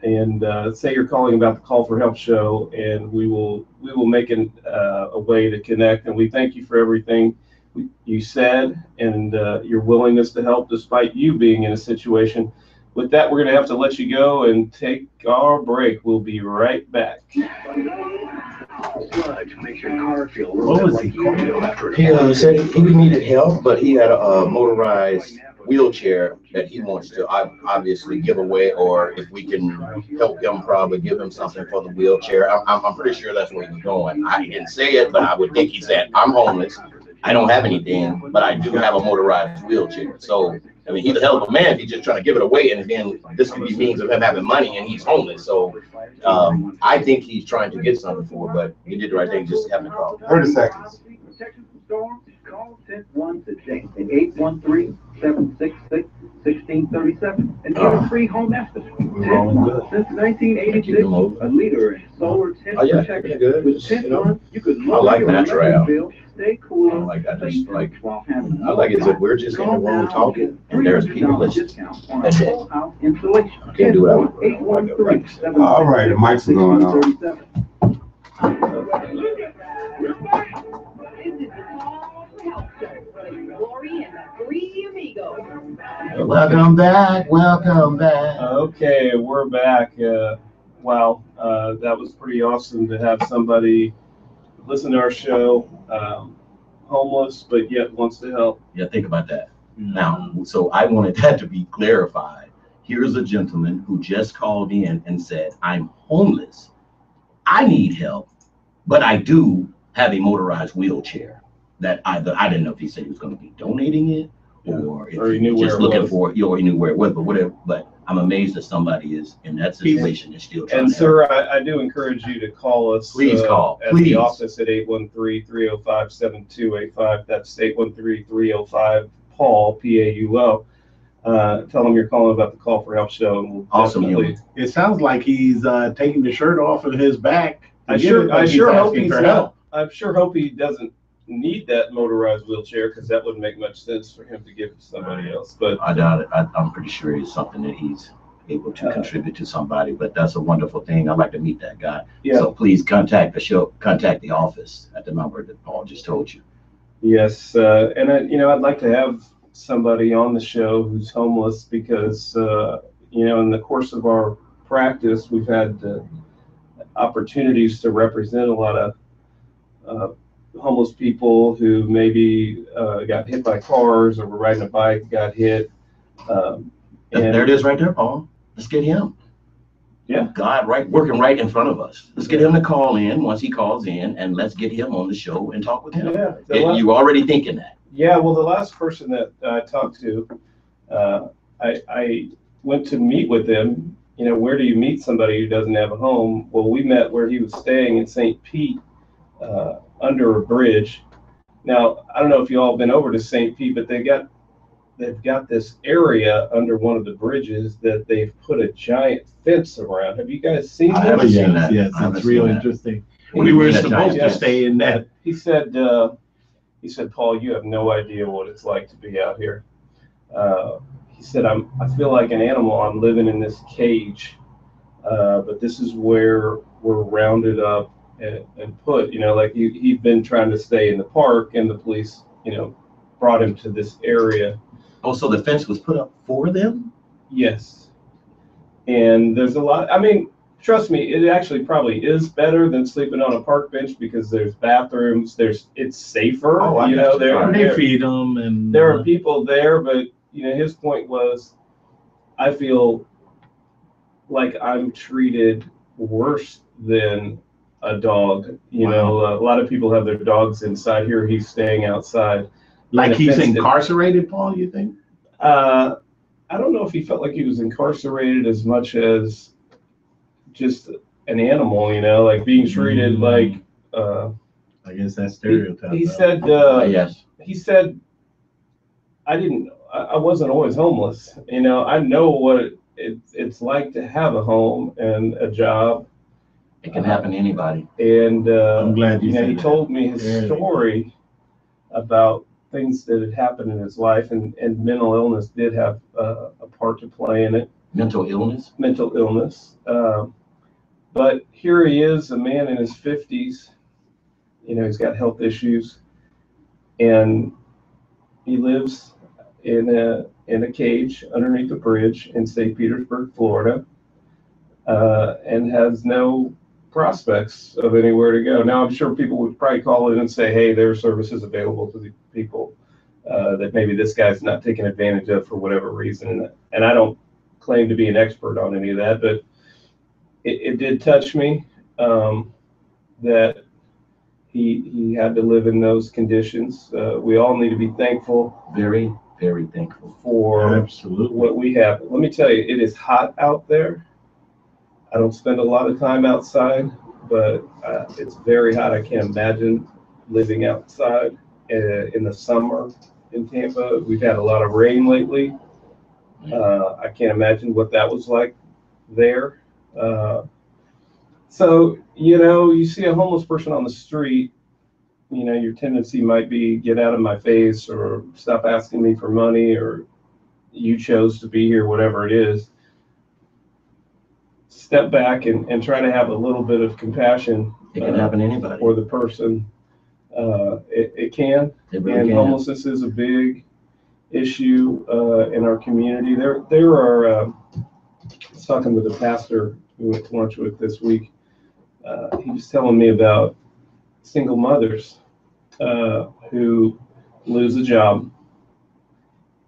And say you're calling about the Call for Help show, and we will make a way to connect. And we thank you for everything you said and your willingness to help despite you being in a situation. With that, we're going to have to let you go and take our break. We'll be right back. What was he? He said he needed help, but he had a motorized wheelchair that he wants to obviously give away, or if we can help him, probably give him something for the wheelchair. I'm pretty sure that's where he's going. He didn't say it, but I would think he said, I'm homeless. I don't have anything, but I do have a motorized wheelchair. So, I mean, he's a hell of a man if he's just trying to give it away, and then this could be means of him having money, and he's homeless. So, I think he's trying to get something for it, but he did the right thing, just having to call. 30 seconds. Protection from storms, call One today at 813-766-1637 and get a free home estimate. Since 1986, a leader in solar tint protection. With 10 months, you could lower your electric bill, stay cool, I like that. Just like, while having I like it that we're just in the room talking, and there's people listening. discount on That's a it. whole house installation. I can't do what I want. 813-766-1637. All right, the mics are going on. Welcome back, welcome back. Okay, we're back. Wow, that was pretty awesome to have somebody listen to our show, homeless, but yet wants to help. Yeah, think about that. Now, so I wanted that to be clarified. Here's a gentleman who just called in and said, I'm homeless. I need help, but I do have a motorized wheelchair that I didn't know if he said he was going to be donating it or if Or he knew just where it looking was. for it, or he knew where it was, but whatever. But I'm amazed that somebody is in that situation and still trying And to help. sir, I do encourage you to call us. Please call, at please. the office at 813-305-7285. That's 813-305-PAUL, P-A-U-L. Tell them you're calling about the Call for Help show. And we'll Awesome, definitely- It sounds like he's taking the shirt off of his back. I sure hope asking he's for not. help. I sure hope he doesn't need that motorized wheelchair, because that wouldn't make much sense for him to give to somebody else. But I doubt it. I'm pretty sure it's something that he's able to contribute to somebody, but that's a wonderful thing. I'd like to meet that guy. yeah, So please contact the show, contact the office at the number that Paul just told you. yes, and I'd like to have somebody on the show who's homeless, because in the course of our practice, we've had opportunities to represent a lot of homeless people who maybe got hit by cars or were riding a bike, got hit. And there it is right there, Paul. Let's get him. Yeah. God, working right in front of us. Let's get him to call in once he calls in, and let's get him on the show and talk with him. Yeah, You already thinking that. yeah. Well, the last person that I talked to, I went to meet with him. Where do you meet somebody who doesn't have a home? Well, we met where he was staying in St. Pete, under a bridge. Now, I don't know if you all been over to St. Pete, but they've got this area under one of the bridges that they've put a giant fence around. Have you guys seen I that? haven't seen that. Yes, I haven't it's real seen that. interesting. What do We you were mean, a supposed to giant stay in that. He said, Paul, you have no idea what it's like to be out here. He said, I feel like an animal. I'm living in this cage, but this is where we're rounded up and put. Like he'd been trying to stay in the park, and the police, brought him to this area. Oh, so the fence was put up for them? Yes. And there's a lot. I mean, trust me, it actually probably is better than sleeping on a park bench, because there's bathrooms. It's safer. Oh, I got you. They feed them, and there are people there, but his point was, I feel like I'm treated worse than a dog. Wow. A lot of people have their dogs inside. Here he's staying outside. like he's fenced in. incarcerated, Paul, you think? I don't know if he felt like he was incarcerated as much as just an animal, like being treated like. I guess that's stereotype. He though. said. Yes. He said, I wasn't always homeless. I know what it's like to have a home and a job. It can happen to anybody. And, I'm glad you said he that. told me his Yeah. story about things that had happened in his life, and mental illness did have a part to play in it. Mental illness? Mental illness. But here he is, a man in his 50s. He's got health issues, and he lives in a cage underneath a bridge in St. Petersburg, Florida, and has no prospects of anywhere to go. Now, I'm sure people would probably call in and say, hey, there are services available to the people that maybe this guy's not taking advantage of for whatever reason. And I don't claim to be an expert on any of that, but it did touch me that he had to live in those conditions. We all need to be thankful Very, very thankful. for Absolutely. what we have. Let me tell you, it is hot out there. I don't spend a lot of time outside, but it's very hot. I can't imagine living outside in the summer in Tampa. We've had a lot of rain lately. I can't imagine what that was like there. So, you see a homeless person on the street, your tendency might be get out of my face, or stop asking me for money, or you chose to be here, whatever it is. Step back and try to have a little bit of compassion It can happen to anybody. for the person. It can. It really And can. homelessness is a big issue in our community. There are, I was talking with a pastor we went to lunch with this week. He was telling me about single mothers who lose a job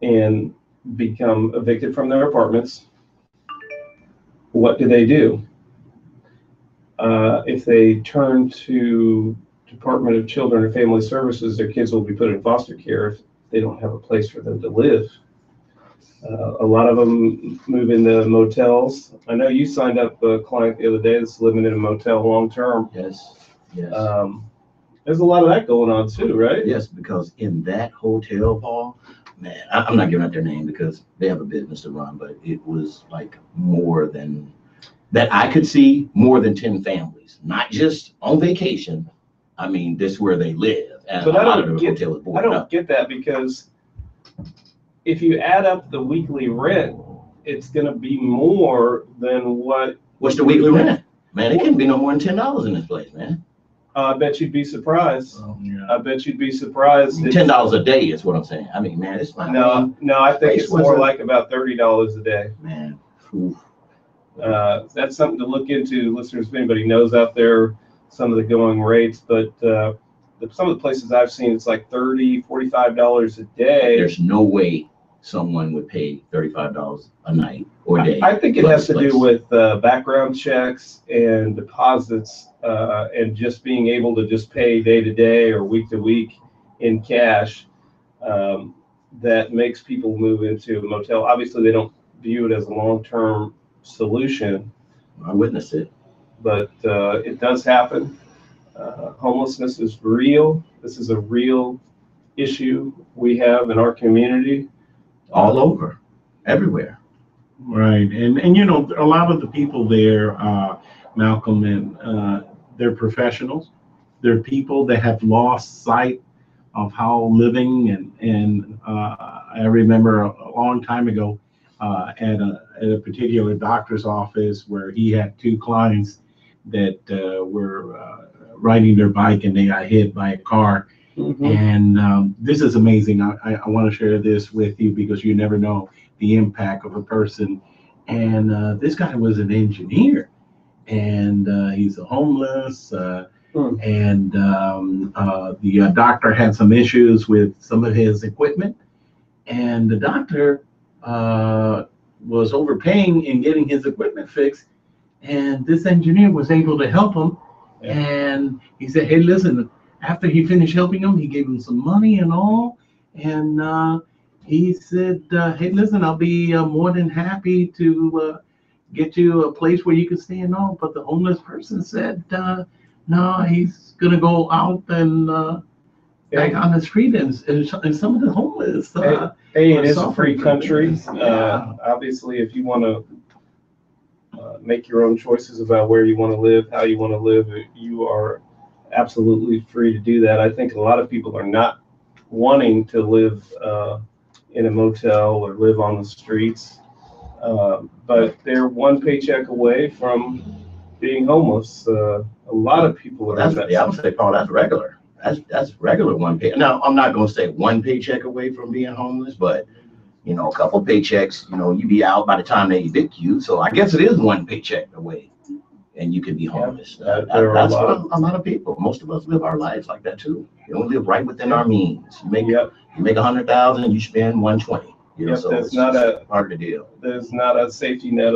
and become evicted from their apartments. What do? If they turn to Department of Children and Family Services, their kids will be put in foster care if they don't have a place for them to live. A lot of them move into motels. I know you signed up a client the other day that's living in a motel long term. Yes, yes. There's a lot of that going on too, right? Yes, because in that hotel, Paul, man, I'm not giving out their name because they have a business to run, but it was like more than that. I could see more than 10 families, not just on vacation. I mean, this is where they live. And But a I lot of don't the get, hotel is I boarded don't up. get that, because if you add up the weekly rent, it's going to be more than what. What's the weekly rent? Man, it can't be no more than $10 in this place, man. I bet you'd be surprised. Yeah. I bet you'd be surprised. $10 a day is what I'm saying. I mean, man, it's fine. No, I think Place it's more wasn't- like about $30 a day. Man, oof. That's something to look into, listeners, if anybody knows out there some of the going rates. But some of the places I've seen, it's like $30, $45 a day. There's no way someone would pay $35 a night or day. I think it for has this to do place. with background checks and deposits, and just being able to just pay day to day or week to week in cash. That makes people move into a motel. Obviously, they don't view it as a long-term solution, I witnessed it. but it does happen. Homelessness is real. This is a real issue we have in our community. All over, everywhere. Right, and you know, a lot of the people there, Malcolm, and they're professionals. They're people that have lost sight of how living, and I remember a long time ago at a particular doctor's office where he had two clients that were riding their bike and they got hit by a car. And this is amazing. I want to share this with you because you never know the impact of a person. And this guy was an engineer, and he's homeless. And the doctor had some issues with some of his equipment, and the doctor was overpaying in getting his equipment fixed. And this engineer was able to help him. And he said, "Hey, listen." After he finished helping him, he gave him some money and all. And he said, "Hey, listen, I'll be more than happy to get you a place where you can stay and all." But the homeless person said, "No, he's going to go out and back on the street." And some of the homeless. Hey, it is a free suffering. country. Yeah. Obviously, if you want to make your own choices about where you want to live, how you want to live, you are absolutely free to do that. I think a lot of people are not wanting to live in a motel or live on the streets, but they're one paycheck away from being homeless. A lot of people are in that. I would say, Paul, that's regular. That's regular one pay. Now, I'm not going to say one paycheck away from being homeless, but you know, a couple paychecks, you know, you be out by the time they evict you. So I guess it is one paycheck away, and you could be homeless. there are That's a lot what a lot of people. Most of us live our lives like that too. You don't live right within our means. You make Yep. you make 100,000, you spend 120. You know, Yep, so that's it's not just part of the deal. There's not a safety net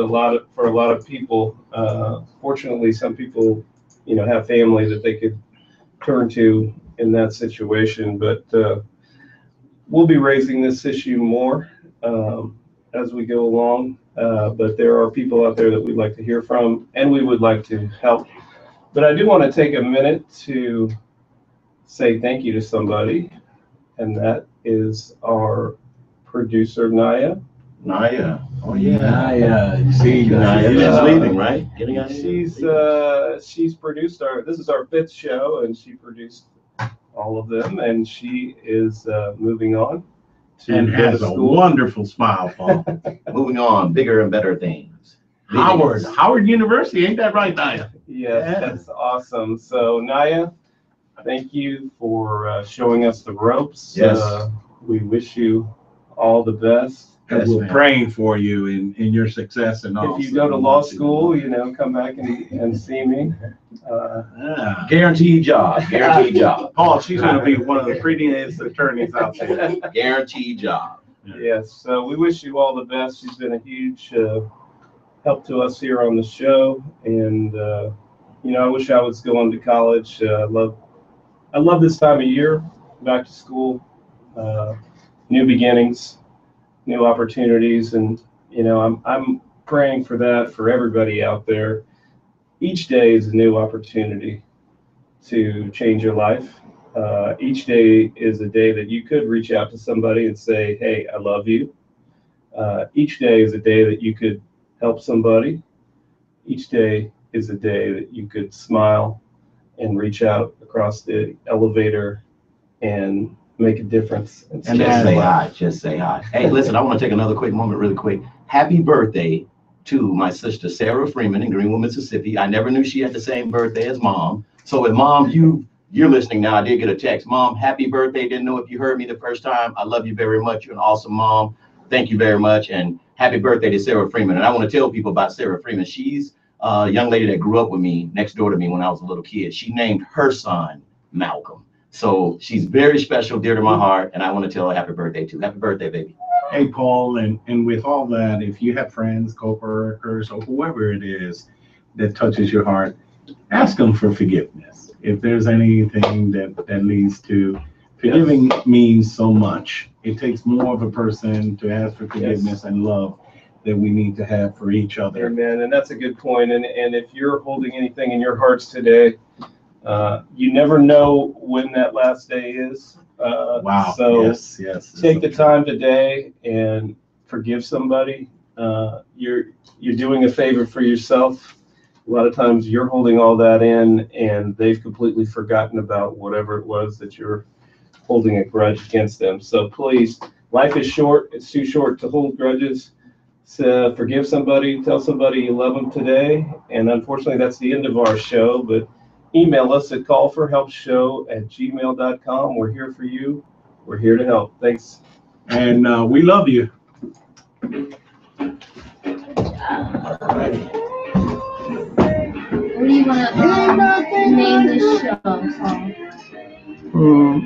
for a lot of people. Fortunately, some people, you know, have family that they could turn to in that situation. But we'll be raising this issue more as we go along. But there are people out there that we'd like to hear from, and we would like to help. But I do want to take a minute to say thank you to somebody, and that is our producer, Naya. Naya. Oh yeah. Yeah, see, Naya is Yeah. leaving, right? Getting out of here. She's produced this is our 5th show, and she produced all of them, and she is moving on to And go has to a school. wonderful smile, Paul. Moving on, bigger and better things. Big Howard University, ain't that right, Naya? Yes, Yeah. that's awesome. So Naya, thank you for showing us the ropes. Yes. We wish you all the best. And we're praying for you in your success and all. If you go to law school, you know, come back and see me. Guaranteed job, guaranteed job. Paul, she's gonna be one of the prettiest attorneys out there. Guaranteed job. Yes, so we wish you all the best. She's been a huge help to us here on the show, and you know, I wish I was going to college. I love this time of year, back to school, new beginnings, new opportunities, and you know, I'm praying for that for everybody out there. Each day is a new opportunity to change your life. Each day is a day that you could reach out to somebody and say, hey, I love you. Each day is a day that you could help somebody. Each day is a day that you could smile and reach out across the elevator and make a difference. And just say hi, just say hi. Hey, listen, I want to take another quick moment really quick. Happy birthday to my sister, Sarah Freeman in Greenwood, Mississippi. I never knew she had the same birthday as Mom. So if Mom, you're listening now, I did get a text. Mom, happy birthday. Didn't know if you heard me the first time. I love you very much. You're an awesome mom. Thank you very much. And happy birthday to Sarah Freeman. And I want to tell people about Sarah Freeman. She's a young lady that grew up with me next door to me when I was a little kid. She named her son Malcolm. So she's very special, dear to my heart. And I want to tell her happy birthday too. Happy birthday, baby. Hey, Paul, and with all that, if you have friends, co-workers, or whoever it is that touches your heart, ask them for forgiveness. If there's anything that leads to forgiving, means so much. It takes more of a person to ask for forgiveness and love that we need to have for each other. Amen. And that's a good point. And if you're holding anything in your hearts today, you never know when that last day is. Wow. So yes. Take the time today and forgive somebody. You're doing a favor for yourself. A lot of times you're holding all that in and they've completely forgotten about whatever it was that you're holding a grudge against them. So please, life is short. It's too short to hold grudges. So forgive somebody, tell somebody you love them today. And unfortunately, that's the end of our show, but email us at callforhelpshow@gmail.com. We're here for you. We're here to help. Thanks. And we love you. What do you want to name the show?